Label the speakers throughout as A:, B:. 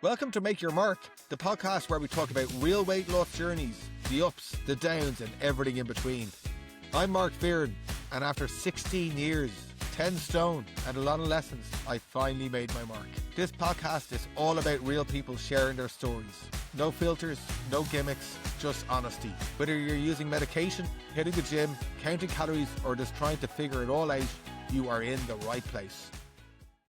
A: Welcome to Make Your Mark, the podcast where we talk about real weight loss journeys, the ups, the downs, and everything in between. I'm Mark Fearon, and after 16 years, 10 stone, and a lot of lessons, I finally made my mark. This podcast is all about real people sharing their stories. No filters, no gimmicks, just honesty. Whether you're using medication, hitting the gym, counting calories, or just trying to figure it all out, you are in the right place.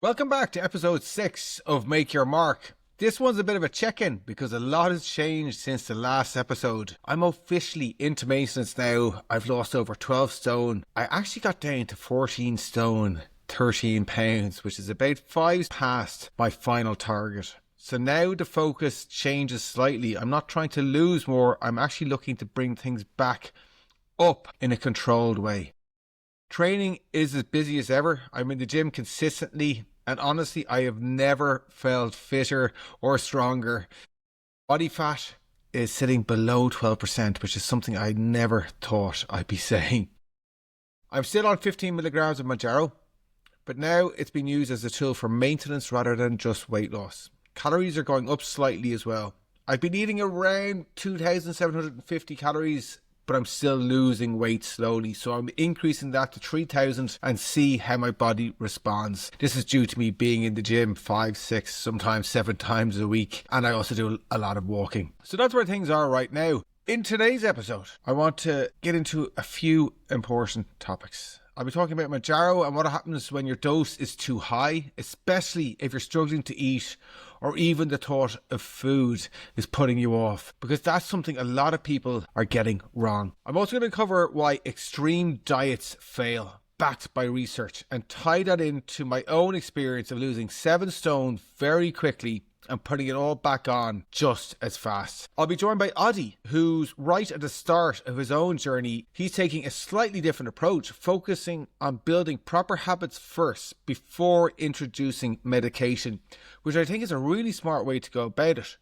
A: Welcome back to episode 6 of Make Your Mark. This one's a bit of a check-in because a lot has changed since the last episode. I'm officially into maintenance now. I've lost over 12 stone. I actually got down to 14 stone, 13 pounds, which is about 5 past my final target. So now the focus changes slightly. I'm not trying to lose more. I'm actually looking to bring things back up in a controlled way. Training is as busy as ever. I'm in the gym consistently. And honestly, I have never felt fitter or stronger. Body fat is sitting below 12%, which is something I never thought I'd be saying. I'm still on 15 milligrams of Mounjaro, but now it's been used as a tool for maintenance rather than just weight loss. Calories are going up slightly as well. I've been eating around 2,750 calories, but I'm still losing weight slowly. So I'm increasing that to 3,000 and see how my body responds. This is due to me being in the gym 5, 6, sometimes 7 times a week. And I also do a lot of walking. So that's where things are right now. In today's episode, I want to get into a few important topics. I'll be talking about Mounjaro and what happens when your dose is too high, especially if you're struggling to eat or even the thought of food is putting you off, because that's something a lot of people are getting wrong. I'm also going to cover why extreme diets fail, backed by research, and tie that into my own experience of losing 7 stone very quickly and putting it all back on just as fast. I'll be joined by Oddy, who's right at the start of his own journey. He's taking a slightly different approach, focusing on building proper habits first before introducing medication, which I think is a really smart way to go about it.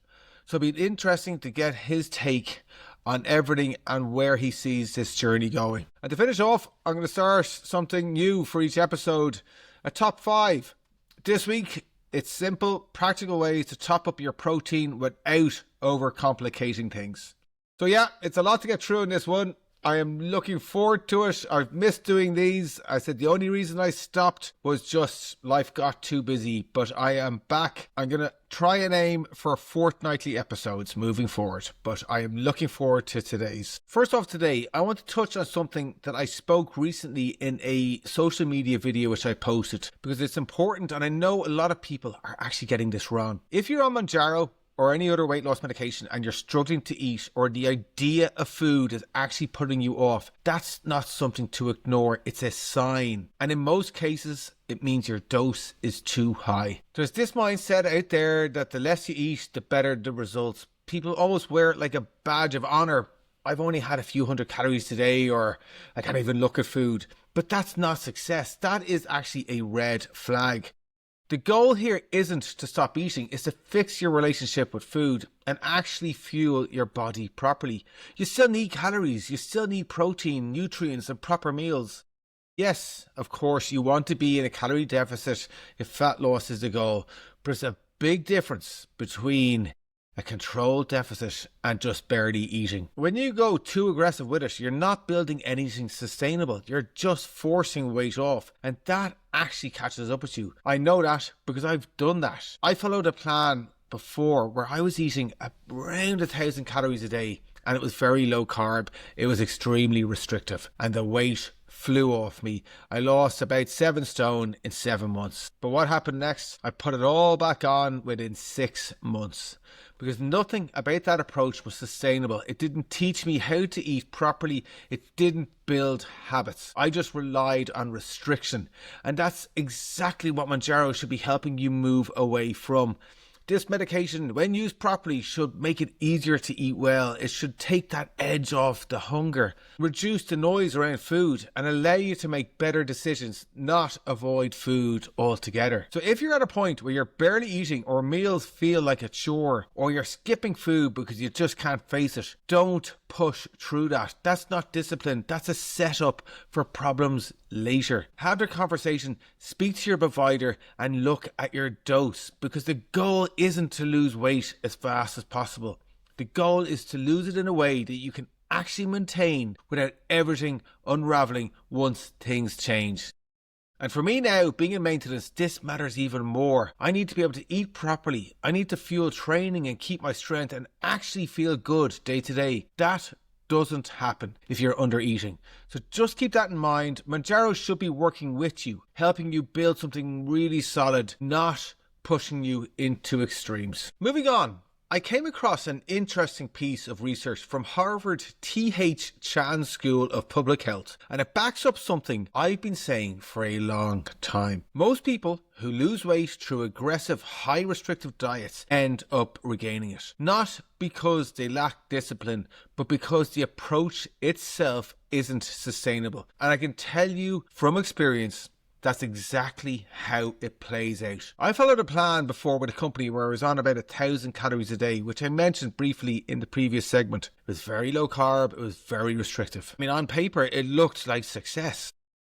A: So it'll be interesting to get his take on everything and where he sees this journey going. And to finish off, I'm going to start something new for each episode, a top 5. This week, it's simple, practical ways to top up your protein without overcomplicating things. So yeah, it's a lot to get through in this one. I am looking forward to it. I've missed doing these. I said the only reason I stopped was just life got too busy, but I am back. I'm going to try and aim for fortnightly episodes moving forward, but I am looking forward to today's. First off today, I want to touch on something that I spoke recently in a social media video which I posted, because it's important and I know a lot of people are actually getting this wrong. If you're on Mounjaro or any other weight loss medication and you're struggling to eat, or the idea of food is actually putting you off, that's not something to ignore. It's a sign. And in most cases, it means your dose is too high. There's this mindset out there that the less you eat, the better the results. People almost wear it like a badge of honor. I've only had a few hundred calories today, or I can't even look at food. But that's not success. That is actually a red flag. The goal here isn't to stop eating, it's to fix your relationship with food and actually fuel your body properly. You still need calories, you still need protein, nutrients and proper meals. Yes, of course, you want to be in a calorie deficit if fat loss is the goal, but there's a big difference between a controlled deficit and just barely eating. When you go too aggressive with it, you're not building anything sustainable. You're just forcing weight off, and that actually catches up with you. I know that because I've done that. I followed a plan before where I was eating around 1,000 calories a day, and it was very low carb. It was extremely restrictive, and the weight flew off me. I lost about 7 stone in 7 months. But what happened next? I put it all back on within 6 months. Because nothing about that approach was sustainable. It didn't teach me how to eat properly. It didn't build habits. I just relied on restriction. And that's exactly what Mounjaro should be helping you move away from. This medication, when used properly, should make it easier to eat well. It should take that edge off the hunger, reduce the noise around food, and allow you to make better decisions, not avoid food altogether. So if you're at a point where you're barely eating, or meals feel like a chore, or you're skipping food because you just can't face it, don't push through that. That's not discipline. That's a setup for problems later. Have the conversation, speak to your provider, and look at your dose, because the goal isn't to lose weight as fast as possible. The goal is to lose it in a way that you can actually maintain without everything unraveling once things change. And for me now, being in maintenance, this matters even more. I need to be able to eat properly. I need to fuel training and keep my strength and actually feel good day to day. That doesn't happen if you're under eating. So just keep that in mind. Mounjaro should be working with you, helping you build something really solid, not pushing you into extremes. Moving on. I came across an interesting piece of research from Harvard T.H. Chan School of Public Health, and it backs up something I've been saying for a long time. Most people who lose weight through aggressive, high restrictive diets end up regaining it. Not because they lack discipline, but because the approach itself isn't sustainable. And I can tell you from experience, that's exactly how it plays out. I followed a plan before with a company where I was on about 1,000 calories a day, which I mentioned briefly in the previous segment. It was very low carb, it was very restrictive. I mean, on paper, it looked like success.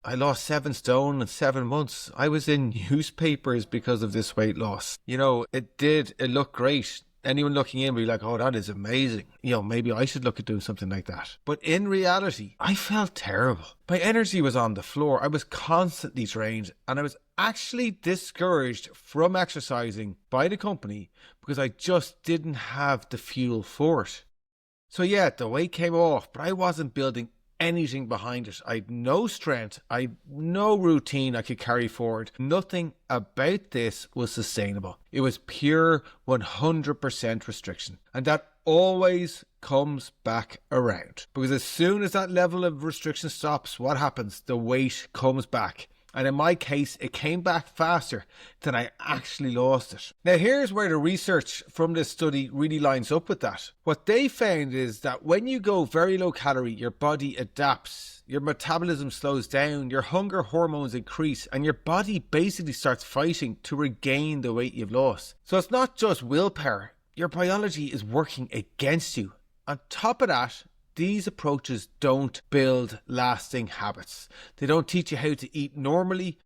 A: I lost 7 stone in 7 months. I was in newspapers because of this weight loss. You know, it looked great. Anyone looking in would be like, oh, that is amazing. You know, maybe I should look at doing something like that. But in reality, I felt terrible. My energy was on the floor. I was constantly drained, and I was actually discouraged from exercising by the company because I just didn't have the fuel for it. So yeah, the weight came off, but I wasn't building anything behind it. I had no strength. I had no routine I could carry forward. Nothing about this was sustainable. It was pure 100% restriction. And that always comes back around. Because as soon as that level of restriction stops, what happens? The weight comes back. And in my case, it came back faster than I actually lost it. Now, here's where the research from this study really lines up with that. What they found is that when you go very low calorie, your body adapts, your metabolism slows down, your hunger hormones increase, and your body basically starts fighting to regain the weight you've lost. So it's not just willpower. Your biology is working against you. On top of that, these approaches don't build lasting habits. They don't teach you how to eat normally,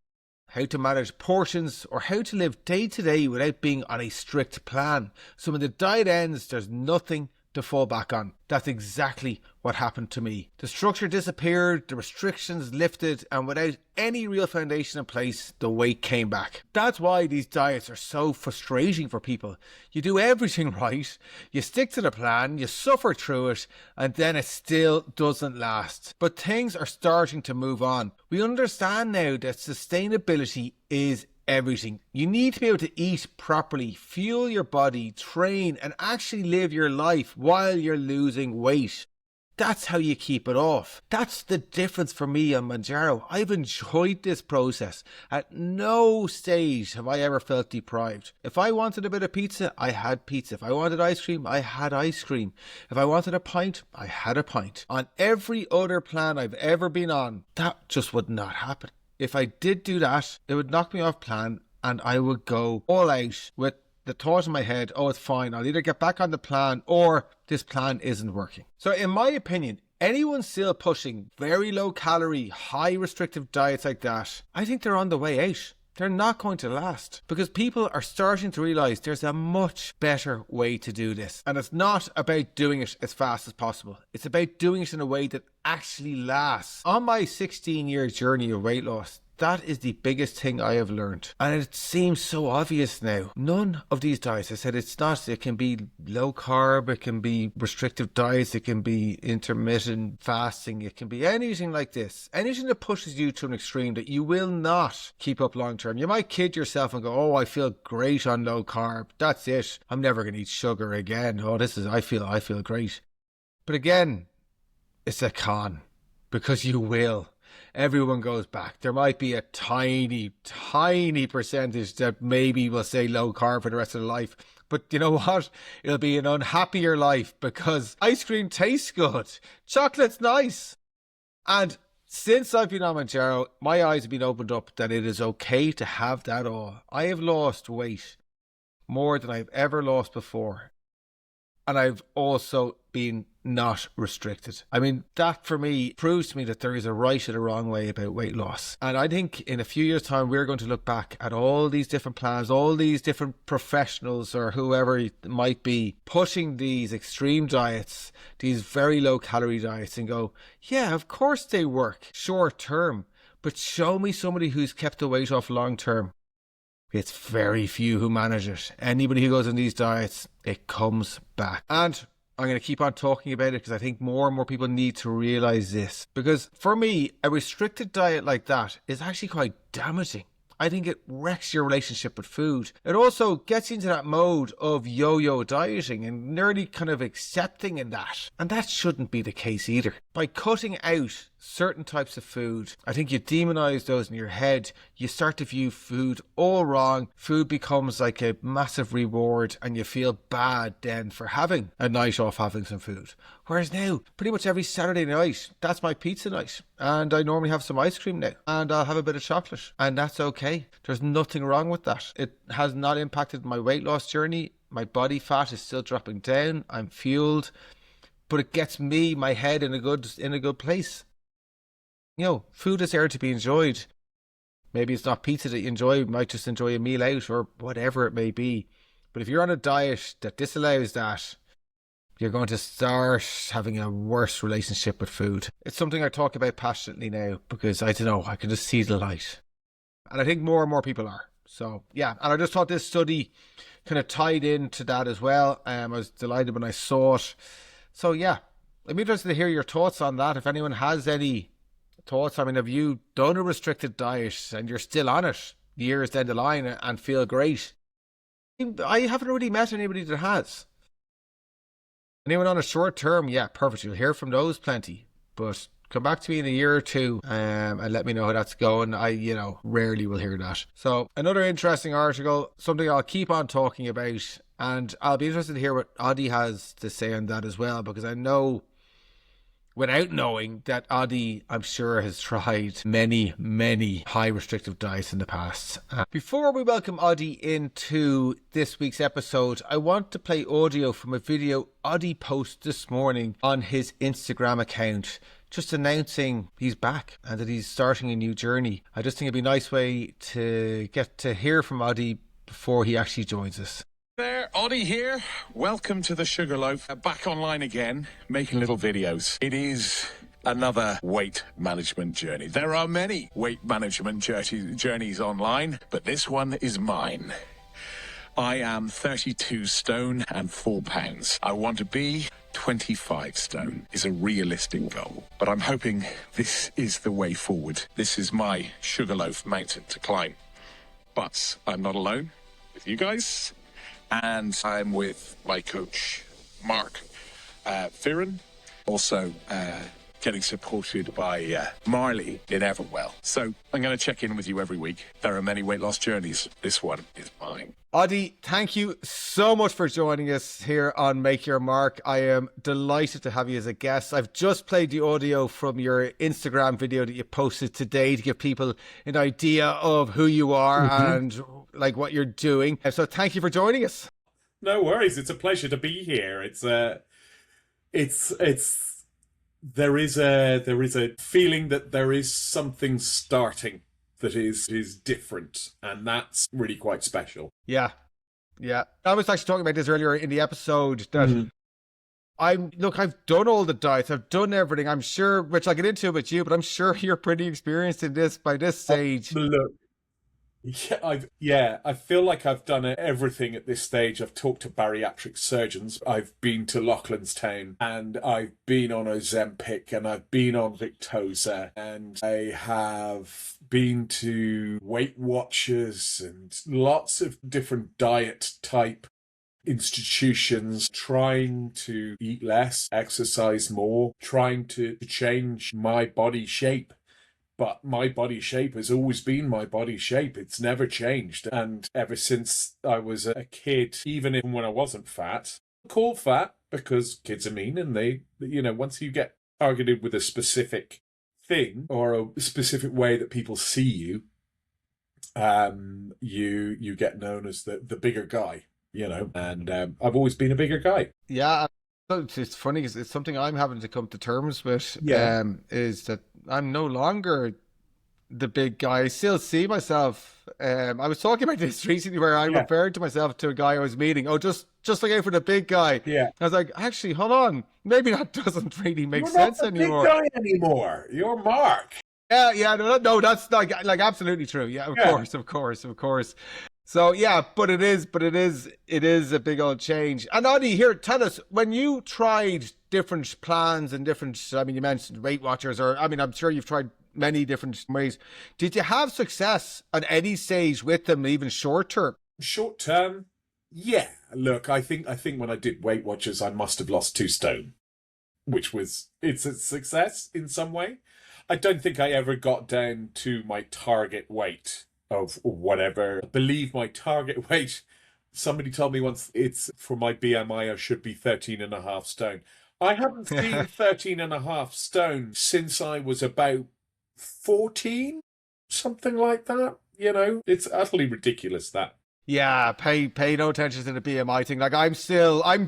A: how to manage portions, or how to live day to day without being on a strict plan. So when the diet ends, there's nothing to fall back on. That's exactly what happened to me. The structure disappeared, the restrictions lifted, and without any real foundation in place, the weight came back. That's why these diets are so frustrating for people. You do everything right, you stick to the plan, you suffer through it, and then it still doesn't last. But things are starting to move on. We understand now that sustainability is everything. You need to be able to eat properly, fuel your body, train, and actually live your life while you're losing weight. That's how you keep it off. That's the difference for me on Mounjaro. I've enjoyed this process. At no stage have I ever felt deprived. If I wanted a bit of pizza, I had pizza. If I wanted ice cream, I had ice cream. If I wanted a pint, I had a pint. On every other plan I've ever been on, that just would not happen. If I did do that, it would knock me off plan and I would go all out with the thought in my head, oh, it's fine. I'll either get back on the plan or this plan isn't working. So in my opinion, anyone still pushing very low calorie, high restrictive diets like that, I think they're on the way out. They're not going to last because people are starting to realize there's a much better way to do this. And it's not about doing it as fast as possible. It's about doing it in a way that actually lasts. On my 16-year journey of weight loss, that is the biggest thing I have learned. And it seems so obvious now. None of these diets, I said it's not, it can be low carb, it can be restrictive diets, it can be intermittent fasting, it can be anything like this. Anything that pushes you to an extreme that you will not keep up long term. You might kid yourself and go, oh, I feel great on low carb. That's it. I'm never going to eat sugar again. Oh, I feel great. But again, it's a con because you will. Everyone goes back. There might be a tiny percentage that maybe will say low carb for the rest of their life. But you know what? It'll be an unhappier life because ice cream tastes good. Chocolate's nice. And since I've been on Mounjaro, my eyes have been opened up that it is okay to have that all. I have lost weight more than I've ever lost before. And I've also being not restricted. I mean, that for me proves to me that there is a right and a wrong way about weight loss. And I think in a few years' time, we're going to look back at all these different plans, all these different professionals or whoever it might be pushing these extreme diets, these very low calorie diets, and go, yeah, of course they work short term, but show me somebody who's kept the weight off long term. It's very few who manage it. Anybody who goes on these diets, it comes back. And I'm going to keep on talking about it because I think more and more people need to realize this. Because for me, a restricted diet like that is actually quite damaging. I think it wrecks your relationship with food. It also gets you into that mode of yo-yo dieting and nearly kind of accepting in that. And that shouldn't be the case either. By cutting out certain types of food, I think you demonize those in your head. You start to view food all wrong. Food becomes like a massive reward and you feel bad then for having a night off having some food. Whereas now, pretty much every Saturday night, that's my pizza night. And I normally have some ice cream now. And I'll have a bit of chocolate. And that's okay. There's nothing wrong with that. It has not impacted my weight loss journey. My body fat is still dropping down. I'm fueled. But it gets me, my head in a good place. You know, food is there to be enjoyed. Maybe it's not pizza that you enjoy. You might just enjoy a meal out or whatever it may be. But if you're on a diet that disallows that, you're going to start having a worse relationship with food. It's something I talk about passionately now because I don't know, I can just see the light. And I think more and more people are. So yeah, and I just thought this study kind of tied into that as well. I was delighted when I saw it. So yeah, I'm interested to hear your thoughts on that. If anyone has any thoughts, I mean, have you done a restricted diet and you're still on it years down the line and feel great? I haven't really met anybody that has. Anyone on a short term, yeah, perfect. You'll hear from those plenty. But come back to me in a year or two and let me know how that's going. I rarely will hear that. So another interesting article, something I'll keep on talking about. And I'll be interested to hear what Adi has to say on that as well, because I know, without knowing, that Adi, I'm sure, has tried many, many high restrictive diets in the past. Before we welcome Adi into this week's episode, I want to play audio from a video Adi posted this morning on his Instagram account, just announcing he's back and that he's starting a new journey. I just think it'd be a nice way to get to hear from Adi before he actually joins us.
B: There, Oddie here. Welcome to the Sugarloaf. Back online again, making little videos. It is another weight management journey. There are many weight management journeys online, but this one is mine. I am 32 stone and 4 pounds. I want to be 25 stone is a realistic goal, but I'm hoping this is the way forward. This is my Sugarloaf mountain to climb. But I'm not alone with you guys. And I'm with my coach, Mark Fearon, also getting supported by Marley in Everwell. So I'm going to check in with you every week. There are many weight loss journeys. This one is mine.
A: Adi, thank you so much for joining us here on Make Your Mark. I am delighted to have you as a guest. I've just played the audio from your Instagram video that you posted today to give people an idea of who you are and like what you're doing. So thank you for joining us.
C: No worries. It's a pleasure to be here. There is a feeling that there is something starting that is different, and that's really quite special.
A: Yeah. I was actually talking about this earlier in the episode that I've done all the diets, I've done everything. I'm sure, which I'll get into with you, but I'm sure you're pretty experienced in this by this stage.
C: Look. I feel like I've done everything at this stage. I've talked to bariatric surgeons. I've been to Loughlin's Town, and I've been on Ozempic, and I've been on Victoza, and I have been to Weight Watchers and lots of different diet type institutions, trying to eat less, exercise more, trying to change my body shape. But my body shape has always been my body shape. It's never changed. And ever since I was a kid, even when I wasn't fat, called fat because kids are mean, and they, once you get targeted with a specific thing or a specific way that people see you, you get known as the bigger guy, and I've always been a bigger guy.
A: Yeah. So it's funny, it's something I'm having to come to terms with,
C: Yeah.
A: is that I'm no longer the big guy. I still see myself. I was talking about this recently where I
C: Yeah.
A: referred to myself to a guy I was meeting. Oh, just look out for the big guy.
C: Yeah.
A: I was like, actually, hold on. Maybe that doesn't really make
C: You're not
A: sense
C: the big
A: anymore.
C: guy anymore. You're Mark.
A: Yeah, yeah, no, that's like absolutely true. Yeah, of
C: Yeah.
A: course, of course, of course. So yeah, it is a big old change. And Audie, here, tell us, when you tried different plans and different, I mean, you mentioned Weight Watchers, or I mean, I'm sure you've tried many different ways. Did you have success at any stage with them, even short term?
C: Short term, yeah. Look, I think when I did Weight Watchers, I must have lost 2 stone, which was it's a success in some way. I don't think I ever got down to my target weight of whatever. I believe my target weight, somebody told me once, it's for my BMI, I should be 13 and a half stone. I haven't seen 13 and a half stone since I was about 14, something like that. You know, it's utterly ridiculous that.
A: Yeah, pay no attention to the BMI thing. Like I'm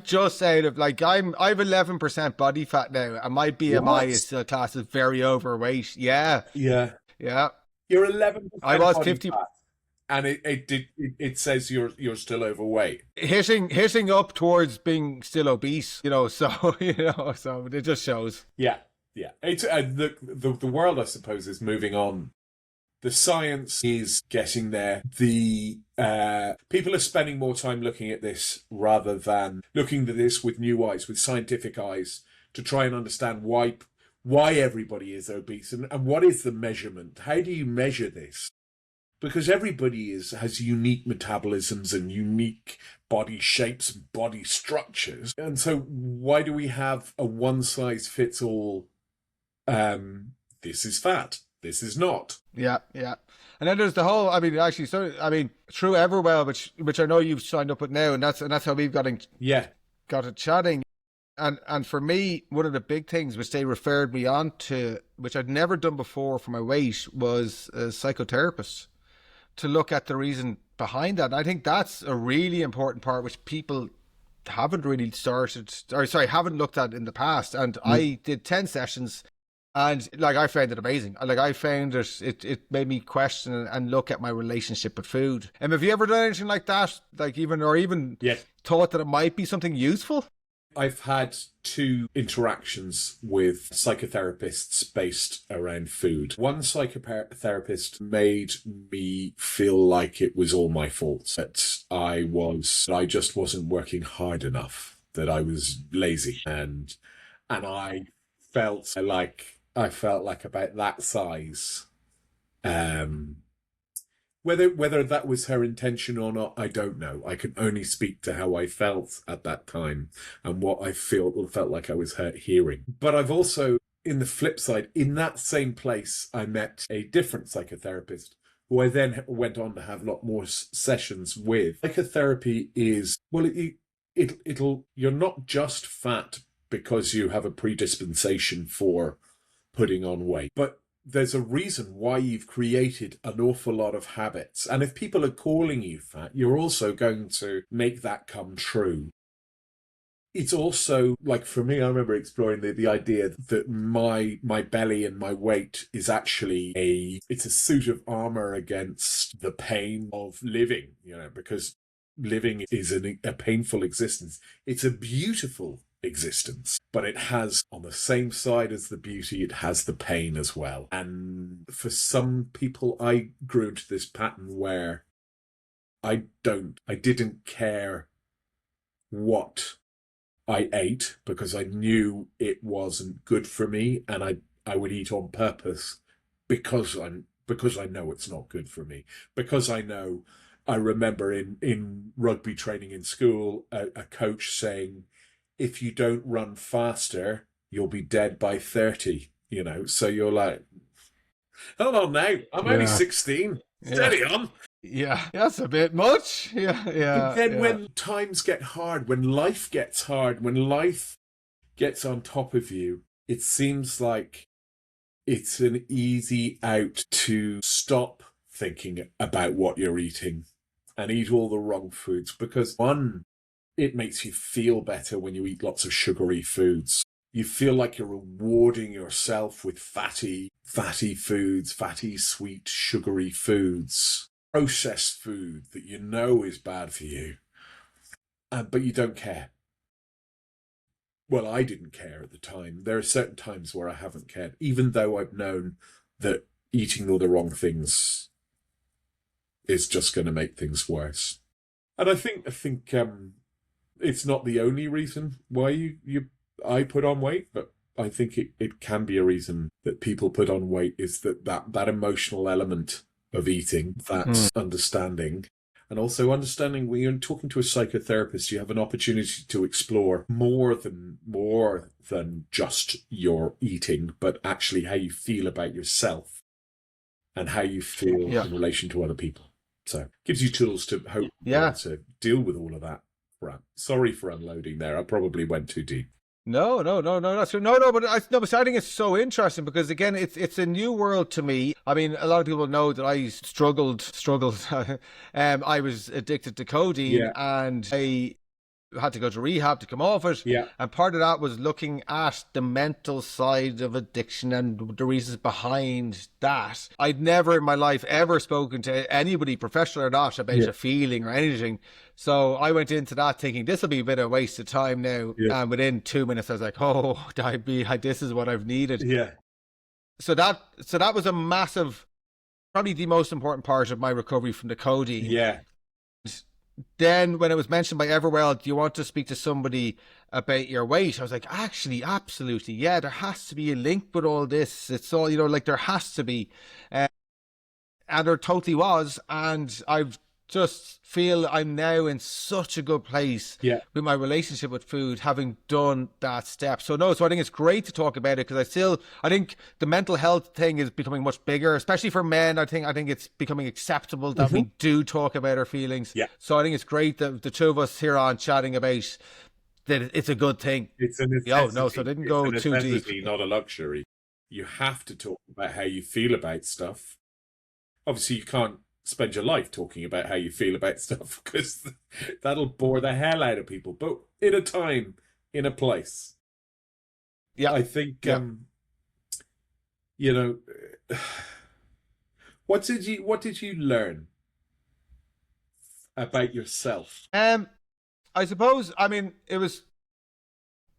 A: just out of like I've 11% body fat now, and my BMI
C: What?
A: is still classed as very overweight. Yeah,
C: Yeah.
A: yeah.
C: You're
A: I
C: 11%
A: was
C: body
A: 50
C: fat, and it says you're still overweight.
A: hitting up towards being still obese, so so it just shows.
C: Yeah, yeah. It's the world, I suppose, is moving on. The science is getting there. The people are spending more time looking at this rather than looking at this with new eyes, with scientific eyes, to try and understand why everybody is obese and what is the measurement. How do you measure this? Because everybody has unique metabolisms and unique body shapes, body structures. And so why do we have a one size fits all, this is fat, this is not?
A: Yeah, yeah. And then there's the whole. I mean, actually, so I mean, through Everwell, which I know you've signed up with now, and that's how we've
C: Yeah.
A: got it chatting. And for me, one of the big things which they referred me on to, which I'd never done before for my weight, was a psychotherapist to look at the reason behind that. And I think that's a really important part which people haven't really haven't looked at in the past. And I did 10 sessions, and like I found it amazing. Like I found it made me question and look at my relationship with food. And have you ever done anything like that? Like even
C: Yeah.
A: thought that it might be something useful?
C: I've had 2 interactions with psychotherapists based around food. One psychotherapist made me feel like it was all my fault, that I just wasn't working hard enough, that I was lazy, and I felt like about that size. Whether that was her intention or not, I don't know. I can only speak to how I felt at that time and what I felt like I was hearing. But I've also, in the flip side, in that same place, I met a different psychotherapist who I then went on to have a lot more sessions with. Psychotherapy is, well, you're not just fat because you have a predisposition for putting on weight, but there's a reason why you've created an awful lot of habits. And if people are calling you fat, you're also going to make that come true. It's also, like for me, I remember exploring the idea that my belly and my weight is actually it's a suit of armor against the pain of living, because living is a painful existence. It's a beautiful existence, but it has, on the same side as the beauty, it has the pain as well. And for some people, I grew into this pattern where I didn't care what I ate because I knew it wasn't good for me, and I would eat on purpose because I know it's not good for me. Because I remember in rugby training in school, a coach saying, if you don't run faster, you'll be dead by 30, So you're like, hold on now, I'm only 16. Steady on.
A: Yeah, that's a bit much. Yeah,
C: But then
A: yeah.
C: when times get hard, when life gets hard, when life gets on top of you, it seems like it's an easy out to stop thinking about what you're eating and eat all the wrong foods. Because one, it makes you feel better when you eat lots of sugary foods. You feel like you're rewarding yourself with fatty foods, fatty, sweet, sugary foods, processed food that you know is bad for you, but you don't care. Well, I didn't care at the time. There are certain times where I haven't cared, even though I've known that eating all the wrong things is just going to make things worse. And I think it's not the only reason why I put on weight, but I think it can be a reason that people put on weight is that emotional element of eating, that understanding. And also understanding when you're talking to a psychotherapist, you have an opportunity to explore more than just your eating, but actually how you feel about yourself and how you feel in relation to other people. So it gives you tools to hope to deal with all of that. Sorry for unloading there. I probably went too deep.
A: No, that's true. But I think it's so interesting because again, it's a new world to me. I mean, a lot of people know that I struggled. I was addicted to codeine, and I had to go to rehab to come off it.
C: Yeah.
A: And part of that was looking at the mental side of addiction and the reasons behind that. I'd never in my life ever spoken to anybody, professional or not, about a feeling or anything. So I went into that thinking this will be a bit of a waste of time now. And within 2 minutes, I was like, oh, this is what I've needed.
C: Yeah.
A: So that was a massive, probably the most important part of my recovery from the codeine.
C: Yeah.
A: Then when it was mentioned by Everwell, do you want to speak to somebody about your weight? I was like, actually, absolutely. Yeah, there has to be a link with all this. It's all, there has to be. And there totally was. And I've just feel I'm now in such a good place with my relationship with food, having done that step. So I think it's great to talk about it because I think the mental health thing is becoming much bigger, especially for men. I think it's becoming acceptable that we do talk about our feelings.
C: Yeah.
A: So I think it's great that the two of us here on chatting about that it's a good thing.
C: It's a necessity.
A: So I didn't go too deep.
C: Not a luxury. You have to talk about how you feel about stuff. Obviously, you can't spend your life talking about how you feel about stuff because that'll bore the hell out of people, but in a time, in a place. I think what did you learn about yourself?
A: I suppose, it was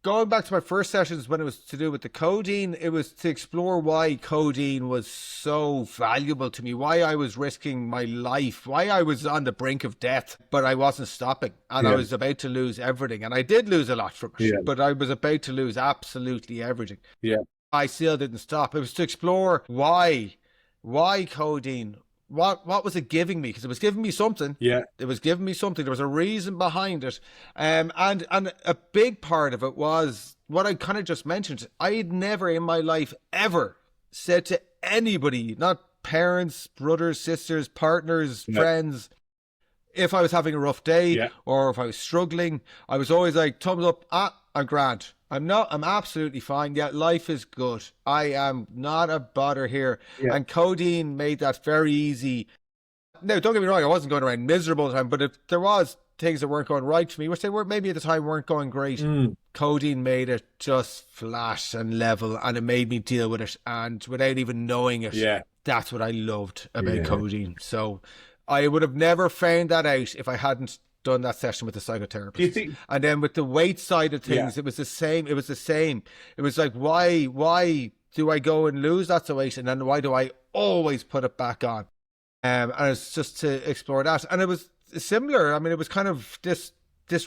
A: going back to my first sessions when it was to do with the codeine. It was to explore why codeine was so valuable to me, why I was risking my life, why I was on the brink of death, but I wasn't stopping. And I was about to lose everything. And I did lose a lot from it, but I was about to lose absolutely everything.
C: Yeah.
A: I still didn't stop. It was to explore why codeine. What was it giving me? Because it was giving me something.
C: Yeah.
A: It was giving me something. There was a reason behind it. And a big part of it was what I kind of just mentioned. I had never in my life ever said to anybody, not parents, brothers, sisters, partners, friends, if I was having a rough day or if I was struggling, I was always like, thumbs up, I'm grand. I'm absolutely fine. Yeah, life is good. I am not a bother here. Yeah. And codeine made that very easy. Now, don't get me wrong, I wasn't going around miserable all the time, but if there was things that weren't going right for me, which they were maybe at the time weren't going great, codeine made it just flat and level, and it made me deal with it. And without even knowing it, that's what I loved about codeine. So I would have never found that out if I hadn't done that session with the psychotherapist. And then with the weight side of things, it was the same. It was like, why do I go and lose that weight? And then why do I always put it back on? And it's just to explore that. And it was similar. It was kind of this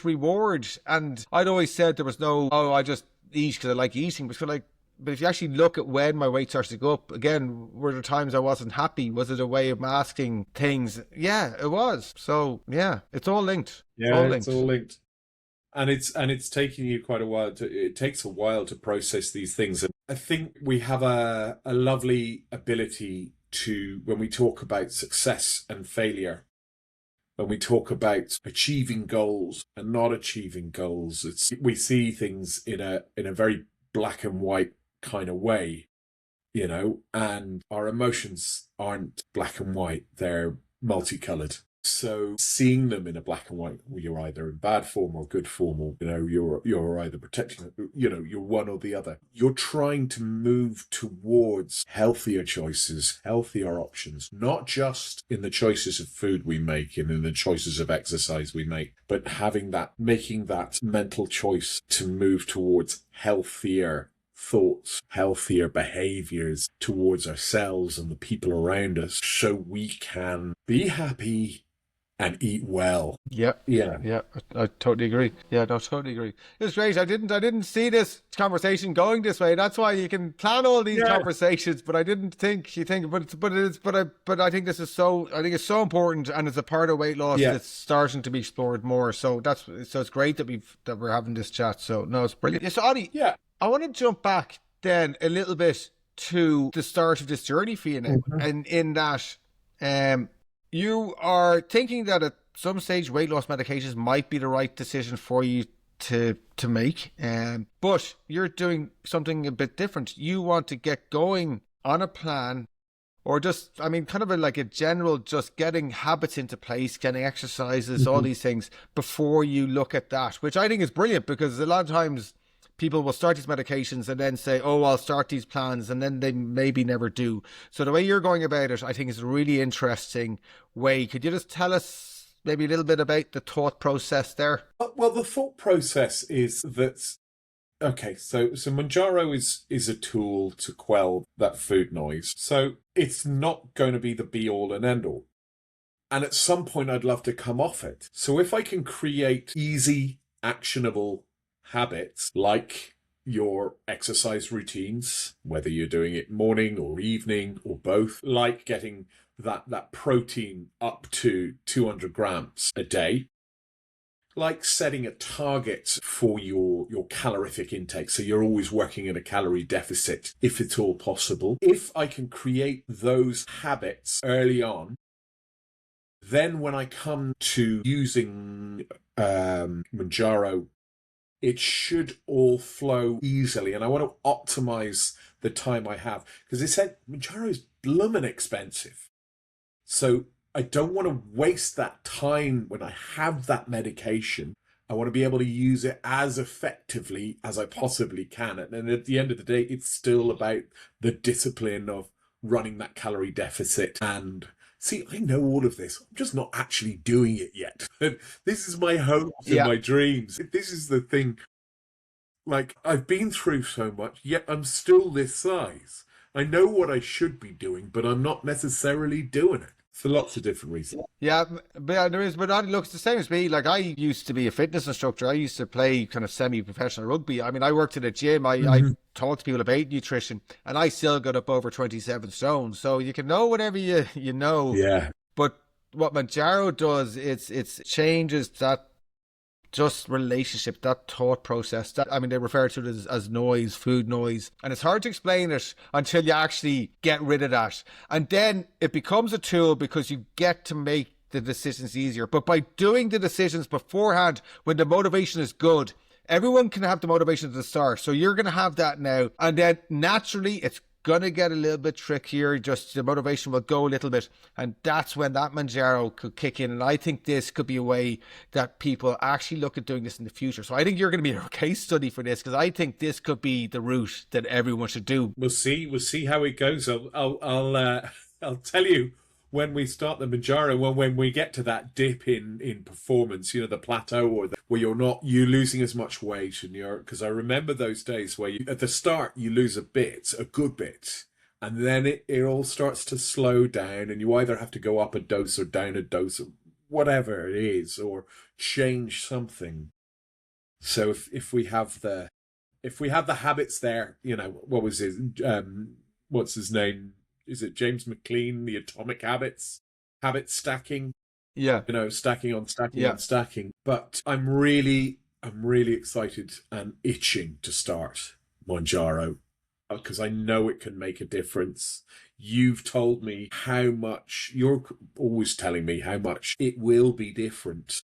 A: reward. And I'd always said there was no, I just eat because I like eating. But if you actually look at when my weight started to go up, again, were there times I wasn't happy? Was it a way of masking things? Yeah, it was. So yeah, it's all linked.
C: Yeah, it's all linked. And it's taking you quite a while it takes a while to process these things. And I think we have a lovely ability to, when we talk about success and failure, when we talk about achieving goals and not achieving goals, we see things in a very black and white kind of way, and our emotions aren't black and white, they're multicolored. So seeing them in a black and white, you're either in bad form or good form, or you're either protecting, you're one or the other. You're trying to move towards healthier choices, healthier options, not just in the choices of food we make and in the choices of exercise we make, but making that mental choice to move towards healthier thoughts, healthier behaviors towards ourselves and the people around us, so we can be happy and eat well.
A: Yeah. I totally agree. Yeah, no, totally agree. It's great. I didn't see this conversation going this way. That's why you can plan all these conversations, but I didn't think but I think this is I think it's so important, and it's a part of weight loss that's starting to be explored more. So it's great that we're having this chat. So no, it's brilliant. Yes, Ollie. Yeah. I want to jump back then a little bit to the start of this journey for you now, and in that, you are thinking that at some stage weight loss medications might be the right decision for you to make, but you're doing something a bit different. You want to get going on a plan, or just, kind of like a general, just getting habits into place, getting exercises, all these things before you look at that, which I think is brilliant, because a lot of times people will start these medications and then say, oh, I'll start these plans, and then they maybe never do. So the way you're going about it, I think, is a really interesting way. Could you just tell us maybe a little bit about the thought process there?
C: Well, the thought process is that, okay, so Mounjaro is a tool to quell that food noise. So it's not going to be the be-all and end-all. And at some point, I'd love to come off it. So if I can create easy, actionable habits like your exercise routines, whether you're doing it morning or evening or both, like getting that protein up to 200 grams a day, like setting a target for your calorific intake, so you're always working in a calorie deficit if it's all possible. If I can create those habits early on, then when I come to using Mounjaro, it should all flow easily. And I want to optimize the time I have, because they said Mounjaro is bloomin' expensive. So I don't want to waste that time when I have that medication. I want to be able to use it as effectively as I possibly can. And at the end of the day, it's still about the discipline of running that calorie deficit. And see, I know all of this. I'm just not actually doing it yet. This is my hopes and my dreams. This is the thing. Like, I've been through so much, yet I'm still this size. I know what I should be doing, but I'm not necessarily doing it. For lots of different reasons.
A: Yeah, but there is, but it looks the same as me. Like, I used to be a fitness instructor. I used to play kind of semi-professional rugby. I worked in a gym. I taught people about nutrition, and I still got up over 27 stone. So you can know whatever you know.
C: Yeah.
A: But what Mounjaro does, it changes that just relationship, that thought process. They refer to it as noise, food noise. And it's hard to explain it until you actually get rid of that. And then it becomes a tool because you get to make the decisions easier. But by doing the decisions beforehand, when the motivation is good, everyone can have the motivation at the start. So you're going to have that now. And then naturally, it's going to get a little bit trickier. Just the motivation will go a little bit, and that's when that Mounjaro could kick in. And I think this could be a way that people actually look at doing this in the future. So I think you're going to be a case study for this, because I think this could be the route that everyone should do.
C: We'll see how it goes. I'll tell you when we start the Mounjaro, when we get to that dip in performance, the plateau, or where you're losing as much weight, and because I remember those days where at the start you lose a good bit, and then it all starts to slow down, and you either have to go up a dose or down a dose, or whatever it is, or change something. So if we have the habits there, what was what's his name? Is it James McLean, the Atomic Habits? Habit stacking?
A: Yeah.
C: Stacking on stacking on stacking. But I'm really excited and itching to start Mounjaro, because I know it can make a difference. You've told me how much, you're always telling me how much it will be different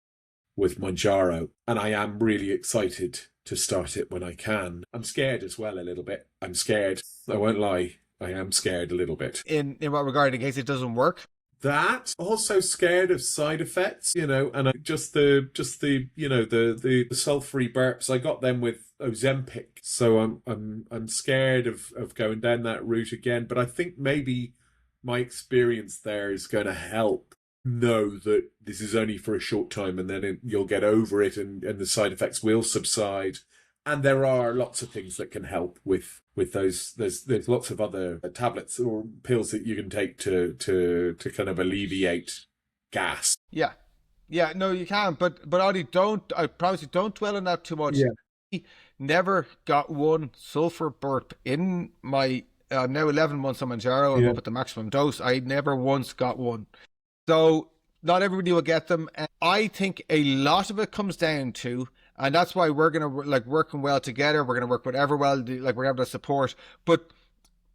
C: with Mounjaro. And I am really excited to start it when I can. I'm scared as well a little bit. I'm scared. I won't lie. I am scared a little bit.
A: In what regard? In case it doesn't work?
C: that. Also scared of side effects, and the sulfury burps. I got them with Ozempic, so I'm scared of going down that route again. But I think maybe my experience there is going to help know that this is only for a short time, and then you'll get over it, and the side effects will subside. And there are lots of things that can help with those. There's lots of other tablets or pills that you can take to kind of alleviate gas.
A: Yeah. Yeah, no, you can. But Audie, I promise you, don't dwell on that too much.
C: Yeah.
A: Never got one sulfur burp in my now 11 months on Mounjaro. I'm up at the maximum dose. I never once got one. So not everybody will get them. I think a lot of it comes down to, and that's why we're going to working well together. We're going to work with Everwell, we're going to have the support. But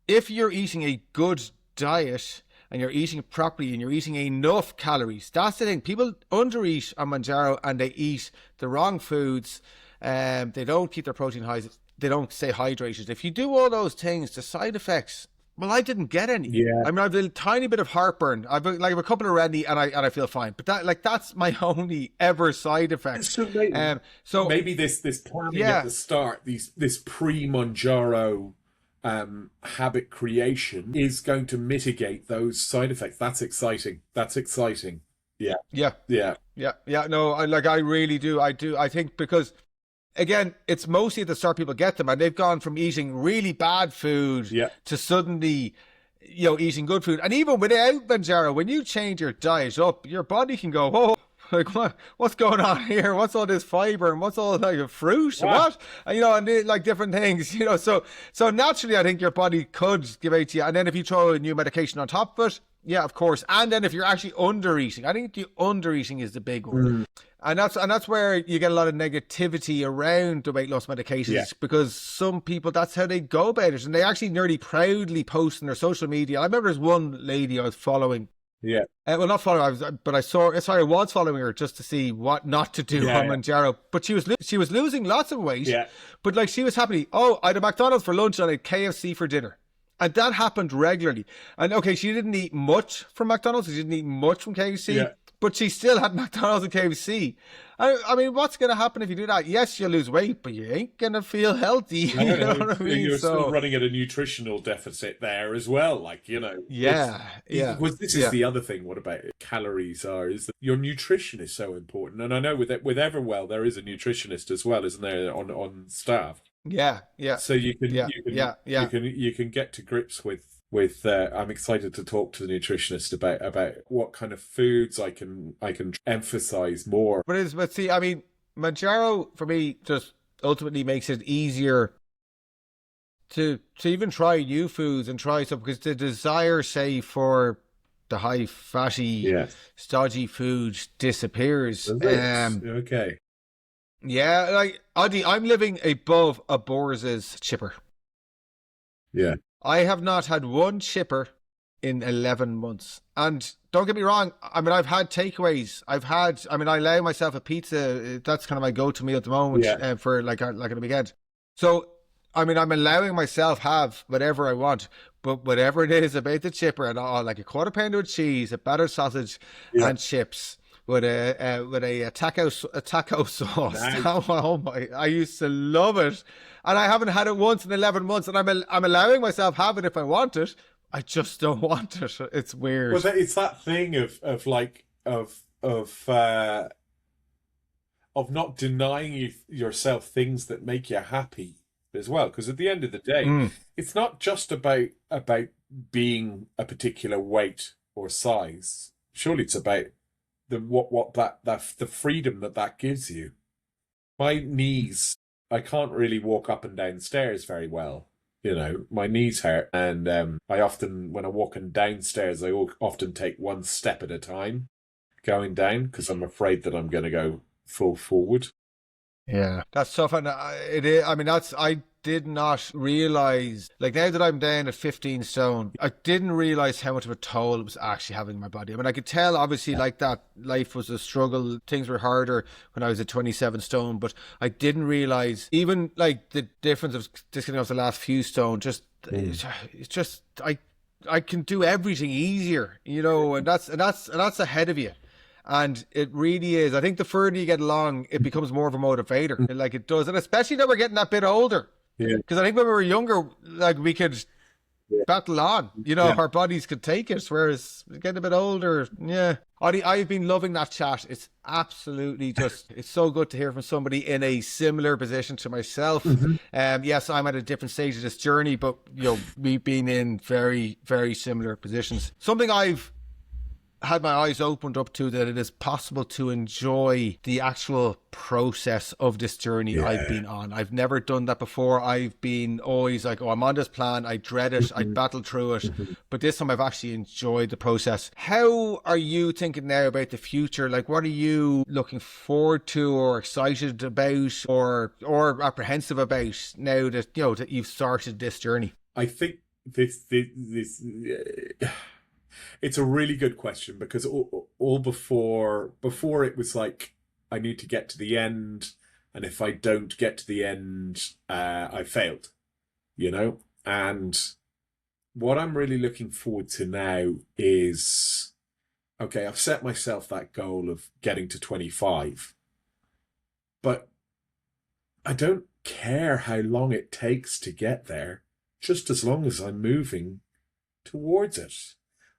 A: if you're eating a good diet and you're eating properly and you're eating enough calories, that's the thing. People undereat on Mounjaro and they eat the wrong foods. They don't keep their protein highs. They don't stay hydrated. If you do all those things, the side effects, well, I didn't get any.
C: Yeah.
A: I mean, I've a tiny bit of heartburn. I've a couple of Rennie, and I feel fine. But that's my only ever side effect.
C: So maybe this planning at the start, this pre-Mounjaro habit creation is going to mitigate those side effects. That's exciting. Yeah.
A: No, I really do. I think because, again, it's mostly at the start people get them, and they've gone from eating really bad food to suddenly, eating good food. And even without Mounjaro, when you change your diet up, your body can go, whoa, like what's going on here? What's all this fiber and what's all like a fruit? What? And like different things, So naturally, I think your body could give out to you. And then if you throw a new medication on top of it, yeah, of course. And then if you're actually undereating, I think the undereating is the big one. And that's where you get a lot of negativity around the weight loss medications, because some people, that's how they go about it. And they actually nearly proudly post on their social media. I remember there's one lady I was following.
C: Yeah.
A: Well, not following, I was following her just to see what not to do on Mounjaro. But she was losing lots of weight.
C: Yeah.
A: But she was happy. Oh, I had a McDonald's for lunch and I had KFC for dinner. And that happened regularly. And okay, she didn't eat much from McDonald's. She didn't eat much from KFC, but she still had McDonald's and KFC. I mean, what's going to happen if you do that? Yes, you'll lose weight, but you ain't going to feel healthy. You know what I mean?
C: You're still running at a nutritional deficit there as well.
A: Yeah.
C: This is the other thing. What about calories is that your nutrition is so important. And I know with Everwell, there is a nutritionist as well, isn't there, on staff?
A: Yeah.
C: So you can get to grips with. I'm excited to talk to the nutritionist about what kind of foods I can emphasize more.
A: But see, I mean, Mounjaro for me just ultimately makes it easier to even try new foods and try stuff, because the desire, say, for the high fatty, stodgy food disappears.
C: Okay.
A: Yeah, Audie, I'm living above a Bors's chipper.
C: Yeah.
A: I have not had one chipper in 11 months. And don't get me wrong, I mean, I've had takeaways. I allow myself a pizza. That's kind of my go-to meal at the moment for like a weekend. So, I mean, I'm allowing myself have whatever I want. But whatever it is about the chipper, and like a quarter pounder of cheese, a battered sausage, and chips. With a taco sauce.
C: Nice.
A: Oh my! I used to love it, and I haven't had it once in 11 months. And I'm allowing myself have it if I want it. I just don't want it. It's weird.
C: Well, it's that thing of not denying yourself things that make you happy as well. Because at the end of the day, it's not just about being a particular weight or size. Surely it's about the freedom that gives you. My knees, I can't really walk up and down stairs very well. My knees hurt, and I often, when I'm walking downstairs, I often take one step at a time going down, because I'm afraid that I'm going to go full forward.
A: Yeah, that's tough, and it is. I mean, I did not realize, like, now that I'm down at 15 stone, I didn't realize how much of a toll it was actually having on my body. I mean, I could tell, obviously, like, that life was a struggle. Things were harder when I was at 27 stone, but I didn't realize even, like, the difference of just getting off the last few stone. It's just, I can do everything easier, and that's ahead of you. And it really is. I think the further you get along, it becomes more of a motivator, like it does. And especially now we're getting that bit older.
C: Yeah.
A: Because I think when we were younger, like we could battle on, our bodies could take it. Whereas getting a bit older, yeah. I've been loving that chat. It's absolutely it's so good to hear from somebody in a similar position to myself. Yes, I'm at a different stage of this journey, but we've been in very, very similar positions. Something I've had my eyes opened up to, that it is possible to enjoy the actual process of this journey I've been on. I've never done that before. I've been always like, I'm on this plan, I dread it, I battle through it. But this time I've actually enjoyed the process. How are you thinking now about the future? Like, what are you looking forward to or excited about or apprehensive about now that, that you've started this journey?
C: I think this it's a really good question, because all before it was like, I need to get to the end, and if I don't get to the end, I failed, And what I'm really looking forward to now is, okay, I've set myself that goal of getting to 25, but I don't care how long it takes to get there, just as long as I'm moving towards it.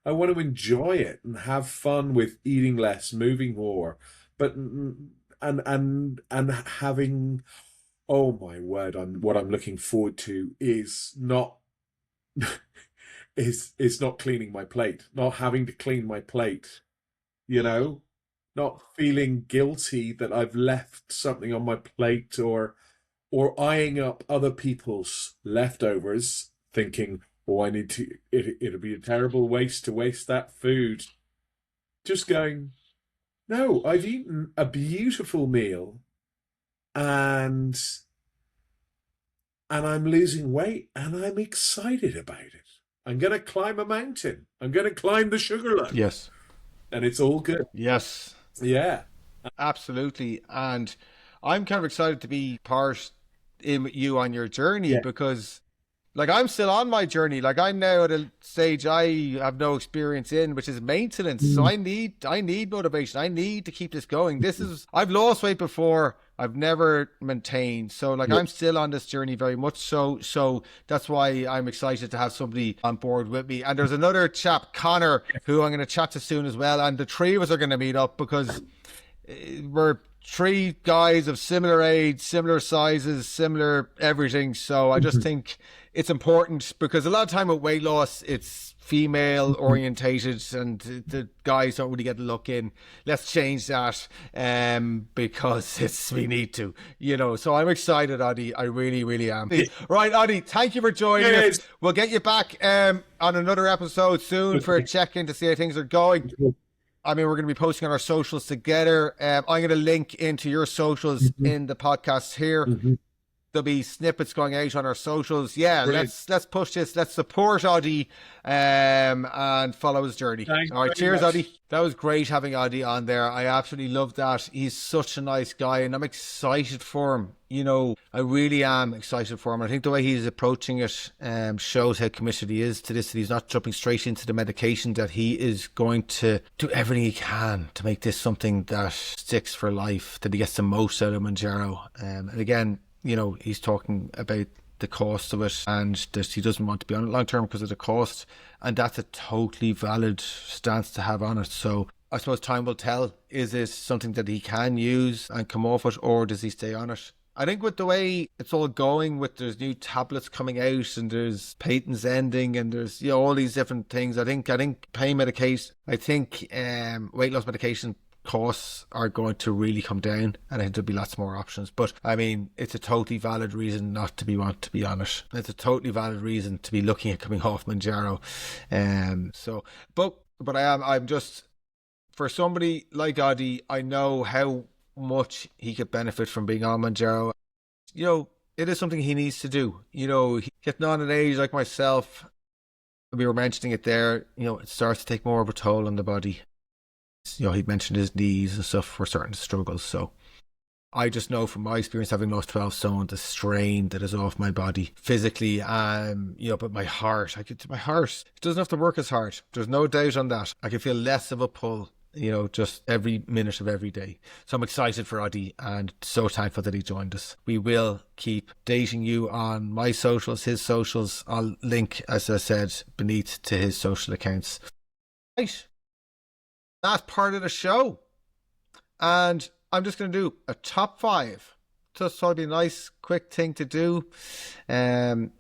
C: I want to enjoy it and have fun with eating less, moving more, but and having, oh my word, what I'm looking forward to is not is not cleaning my plate, not having to clean my plate, not feeling guilty that I've left something on my plate, or eyeing up other people's leftovers, thinking, I need to, it'll be a terrible waste to waste that food. Just going, no, I've eaten a beautiful meal, and I'm losing weight, and I'm excited about it. I'm going to climb a mountain. I'm going to climb the Sugarloaf.
A: Yes.
C: And it's all good.
A: Yes.
C: Yeah.
A: Absolutely. And I'm kind of excited to be part in with you on your journey, because like, I'm still on my journey. Like, I'm now at a stage I have no experience in, which is maintenance. So I need motivation. I need to keep this going. I've lost weight before. I've never maintained. So like, I'm still on this journey very much. So that's why I'm excited to have somebody on board with me. And there's another chap, Connor, who I'm going to chat to soon as well. And the three of us are going to meet up, because we're three guys of similar age, similar sizes, similar everything. So I just think it's important, because a lot of time with weight loss, it's female orientated and the guys don't really get a look in. Let's change that, because we need to, so I'm excited, Oddie. I really, really am. Right, Oddie, thank you for joining us. We'll get you back on another episode soon for a check-in to see how things are going. I mean, we're going to be posting on our socials together. I'm going to link into your socials in the podcast here. There'll be snippets going out on our socials. Yeah, brilliant. Let's push this. Let's support Oddie and follow his journey.
C: Thanks.
A: All right, cheers, Oddie. That was great having Oddie on there. I absolutely loved that. He's such a nice guy, and I'm excited for him. I really am excited for him. I think the way he's approaching it shows how committed he is to this, that he's not jumping straight into the medication, that he is going to do everything he can to make this something that sticks for life, that he gets the most out of Mounjaro. And again, he's talking about the cost of it, and that he doesn't want to be on it long term because of the cost, and that's a totally valid stance to have on it. So I suppose time will tell. Is this something that he can use and come off it, or does he stay on it? I think with the way it's all going, with there's new tablets coming out and there's patents ending and there's all these different things, I think pain medication, weight loss medication costs are going to really come down, and I think there'll be lots more options. But I mean, it's a totally valid reason not to want to be on it. It's a totally valid reason to be looking at coming off Mounjaro. But I'm just, for somebody like Oddie, I know how much he could benefit from being on Mounjaro. It is something he needs to do. Getting on an age like myself, we were mentioning it there, it starts to take more of a toll on the body. He'd mentioned his knees and stuff were starting to struggle. So I just know from my experience, having lost 12 stone, the strain that is off my body physically, but my heart, it doesn't have to work as hard. There's no doubt on that. I can feel less of a pull, just every minute of every day. So I'm excited for Oddy and so thankful that he joined us. We will keep dating you on my socials, his socials. I'll link, as I said, beneath to his social accounts. Right. That's part of the show. And I'm just going to do a top 5. Just thought it'd be a nice, quick thing to do. And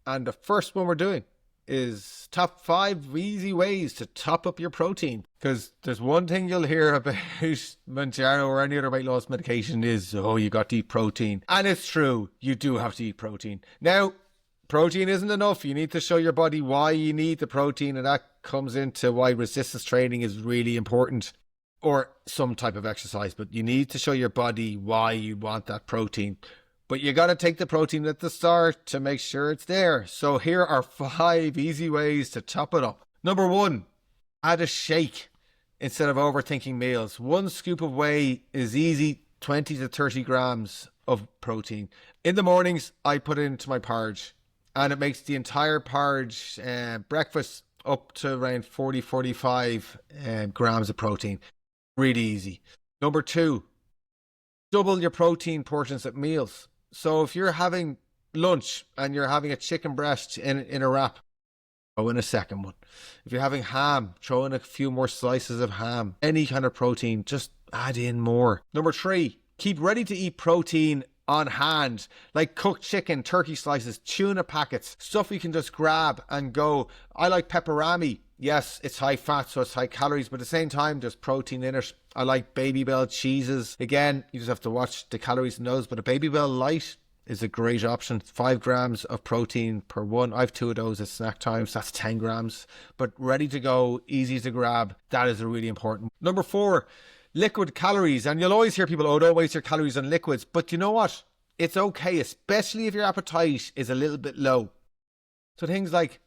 A: the first one we're doing is top 5 easy ways to top up your protein. Because there's one thing you'll hear about Mounjaro or any other weight loss medication is, you got to eat protein. And it's true, you do have to eat protein. Now, protein isn't enough. You need to show your body why you need the protein, and that comes into why resistance training is really important, or some type of exercise. But you need to show your body why you want that protein. But you got to take the protein at the start to make sure it's there. So here are 5 easy ways to top it up. Number 1, add a shake instead of overthinking meals. 1 scoop of whey is easy, 20 to 30 grams of protein. In the mornings, I put it into my porridge, and it makes the entire porridge breakfast up to around 45 grams of protein. Really easy. Number 2, double your protein portions at meals. So if you're having lunch and you're having a chicken breast in a wrap, throw in a second one. If you're having ham, throw in a few more slices of ham. Any kind of protein, just add in more. Number 3, keep ready to eat protein on hand, like cooked chicken, turkey slices, tuna packets, stuff you can just grab and go. I like pepperami. Yes, it's high fat, so it's high calories, but at the same time, there's protein in it. I like Baby Bell cheeses. Again, you just have to watch the calories in those, but a Baby Bell Light is a great option. 5 grams of protein per one. I have 2 of those at snack times. That's 10 grams, but ready to go, easy to grab. That is really important. Number 4, liquid calories. And you'll always hear people, don't waste your calories on liquids. But you know what? It's okay, especially if your appetite is a little bit low. So things like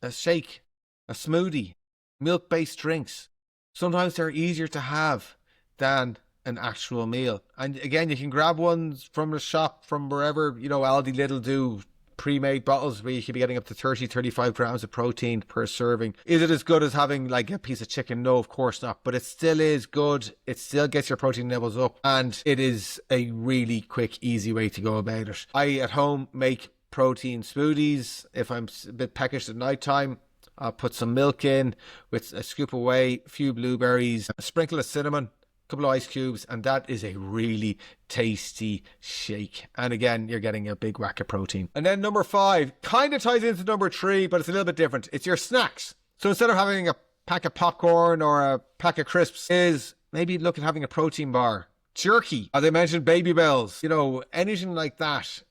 A: a shake, a smoothie, milk-based drinks, sometimes they're easier to have than an actual meal. And again, you can grab ones from the shop, from wherever, Aldi, Lidl do pre-made bottles where you could be getting up to 30-35 grams of protein per serving. Is it as good as having like a piece of chicken? No, of course not, but it still is good. It still gets your protein levels up, and it is a really quick, easy way to go about it. I at home make protein smoothies. If I'm a bit peckish at night time, I'll put some milk in with a scoop of whey, a few blueberries, a sprinkle of cinnamon, couple of ice cubes, and that is a really tasty shake. And again, you're getting a big whack of protein. And then number 5 kind of ties into number 3, but it's a little bit different. It's your snacks. So instead of having a pack of popcorn or a pack of crisps, is maybe look at having a protein bar, jerky, as I mentioned, Baby Bells, anything like that.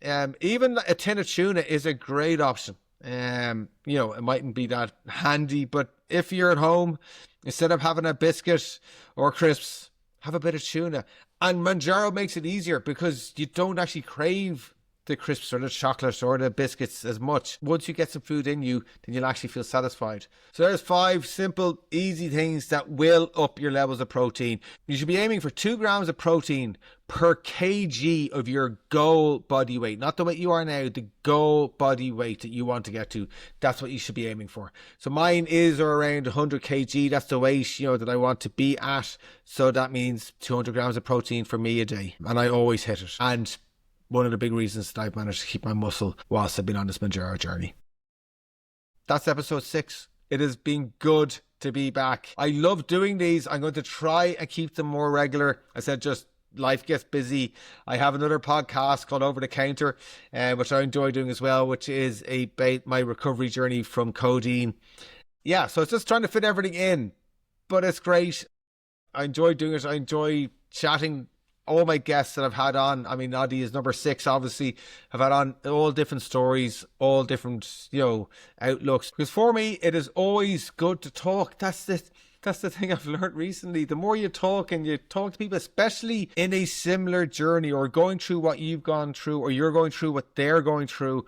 A: Even a tin of tuna is a great option. It mightn't be that handy, but if you're at home, instead of having a biscuit or crisps, have a bit of tuna. And Mounjaro makes it easier because you don't actually crave the crisps or the chocolate or the biscuits as much. Once you get some food in you, then you'll actually feel satisfied. So there's 5 simple, easy things that will up your levels of protein. You should be aiming for 2 grams of protein per kg of your goal body weight. Not the weight you are now, the goal body weight that you want to get to. That's what you should be aiming for. So mine is around 100 kg. That's the weight, that I want to be at. So that means 200 grams of protein for me a day. And I always hit it. And one of the big reasons that I've managed to keep my muscle whilst I've been on this Mounjaro journey. That's episode 6. It has been good to be back. I love doing these. I'm going to try and keep them more regular. I said just life gets busy. I have another podcast called Over the Counter, which I enjoy doing as well, which is about my recovery journey from codeine. Yeah, so it's just trying to fit everything in, but it's great. I enjoy doing it. I enjoy chatting. All my guests that I've had on, Oddy is number 6, obviously, have had on all different stories, all different, outlooks. Because for me, it is always good to talk. That's the thing I've learned recently. The more you talk and you talk to people, especially in a similar journey or going through what you've gone through or you're going through what they're going through,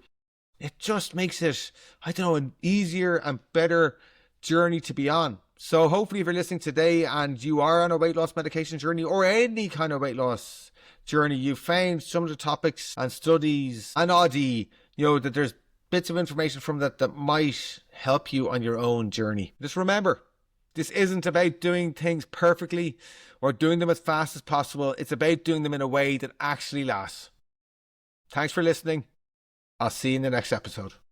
A: it just makes it, an easier and better journey to be on. So hopefully if you're listening today and you are on a weight loss medication journey or any kind of weight loss journey, you've found some of the topics and studies and oddie, that there's bits of information from that might help you on your own journey. Just remember, this isn't about doing things perfectly or doing them as fast as possible. It's about doing them in a way that actually lasts. Thanks for listening. I'll see you in the next episode.